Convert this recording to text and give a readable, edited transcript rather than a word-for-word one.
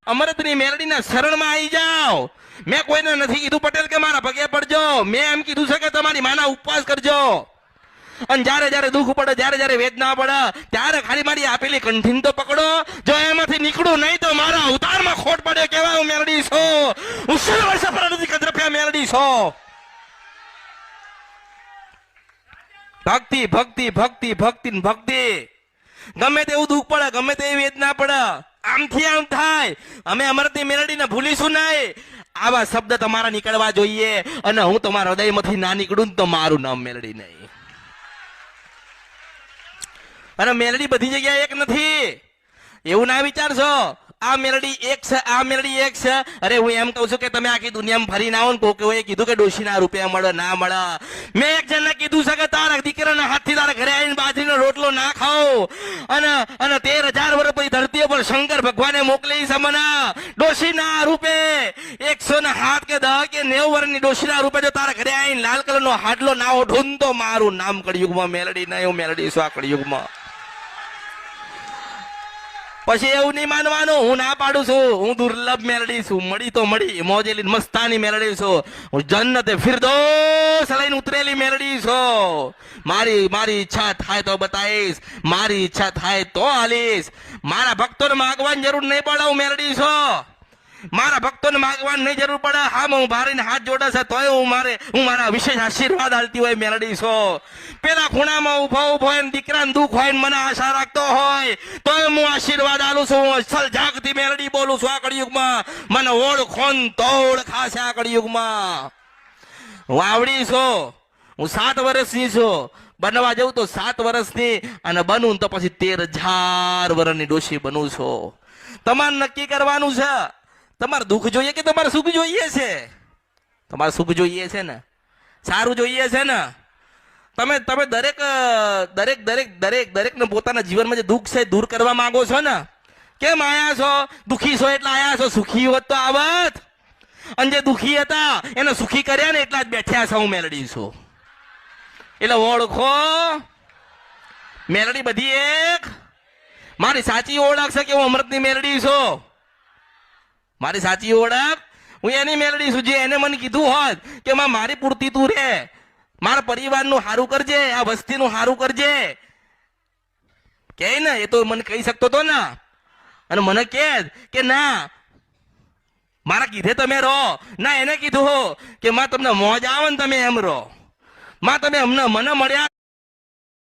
અમૃતની મેલડીના શરણમાં આવી જાઓ. મેં કોઈને નથી કીધું પટેલ કે મારા પગે પડજો. મેં એમ કીધું છે કે તમારી માના ઉપવાસ કરજો. અને જ્યારે જ્યારે દુઃખ પડે, જ્યારે જ્યારે વેદના પડે, ત્યારે ખાલી મારી આપેલી કંઠીન તો પકડો. જો એમાંથી નીકળું નહીં તો મારા અવતારમાં ખોટ પડે. કેવા હું મેલડી છું, હું 100 વર્ષ પર નથી કદરપ્યા મેલડી છું. ભક્તિ ભક્તિ ભક્તિ ભક્તિ ભક્તિ. ગમે તેવું દુઃખ પડે, ગમે તેવી વેદના પડે, આમથી આમ થાય, અમે અમૃતની મેલડીને ભૂલીશું નહીં. આવા શબ્દ તમારા નીકળવા જોઈએ. અને હું તમારા હૃદયમાંથી ના નીકળું તો મારું નામ મેલડી નહીં. અને મેલડી બધી જગ્યાએ એક નથી, એવું ના વિચારશો. આ મેલડી એક છે, આ મેલડી એક છે. અરે હું એમ કહું છું કે તમે આખી દુનિયામાં ફરીને આવો ને, કોકે કીધું કે ડોશીના રૂપિયા મળે ના મળે. મેં એક જણને કીધું છે કે તારા દીકરાના હાથથી તારા ઘરે આવીને બાજરીનો રોટલો ના ખાઓ. અને 13,000 વર્ષ પછી ધરતી પર શંકર ભગવાને મોકલી છે મને ડોશીના રૂપે. 107 કે 10 કે 90 વર્ષની ડોશીના રૂપે જો તારા ઘરે આવીને લાલ કલરનો હાડલો ના ઓઢું તો મારું નામ કળિયુગમાં મેલડી નહીં, હું મેલડી છું આ કળિયુગમાં. પછી એવું નહીં માનવાનું હું ના પાડું છું. હું દુર્લભ મેલડી છું. મળી તો મળી, મોજેલી મસ્તાની મેલડી છું. હું જન્નતે ફિરદૌસ લઈને ઉતરેલી મેલડી છું. મારી ઈચ્છા થાય તો બતાવીશ, મારી ઈચ્છા થાય તો હાલીશ. મારા ભક્તોને માગવાની જરૂર નહીં પડે, હું મેલડી છું. મારા ભક્તોને માગવાની નહીં જરૂર પડે. હા હું ભારીને હાથ જોડે છે તોય હું મારા વિશેષ આશીર્વાદ આલતી હોય મેલડી છું. પેલા ખૂણામાં ઉભો હોય ને દીકરાને દુઃખ હોય ને મને આશા રાખતો હોય તોય હું આશીર્વાદ આલું છું. હું અસલ જાગતી મેલડી બોલું છું આ કળિયુગમાં. મને ઓળખો ને તો ઓળખાશે આ કળિયુગમાં. હું આવડી છું, હું 7 વર્ષની છું. બનવા જવું તો 7 વર્ષની, અને બનવું તો પછી 13,000 વર્ષની ડોશી બનું છું. તમારે નક્કી કરવાનું છે. તમારે દુઃખ જોઈએ કે તમારે સુખ જોઈએ છે? તમારે સુખ જોઈએ છે ને, સારું જોઈએ છે ને. તમે દરેકને પોતાના જીવનમાં જે દુઃખ છે દૂર કરવા માંગો છો ને. કેમ આયા છો? દુઃખી છો એટલે આયા છો. સુખી હોત તો આવત. અને જે દુઃખી હતા એને સુખી કર્યા ને એટલા જ બેઠ્યા છે. હું મેલડી છું. એટલે ઓળખો, મેલડી બધી એક. મારી સાચી ઓળખ છે કે હું અમૃતની મેલડી છું. મારી સાચી ઓળખ હું એની મેલડી છું જે એને મને કીધું હોત કે મારી પૂર્તિ તું રે, મારા પરિવારનું સારું કરજે, આ વસ્તીનું સારું કરજે. કે ને એ તો મને કહી શકતો હતો ને. અને મને કે ના મારા કીધે તમે રહો. ના એને કીધું હો કે માં તમને મોજ આવે ને તમે એમ રહો. માં તમે મને મળ્યા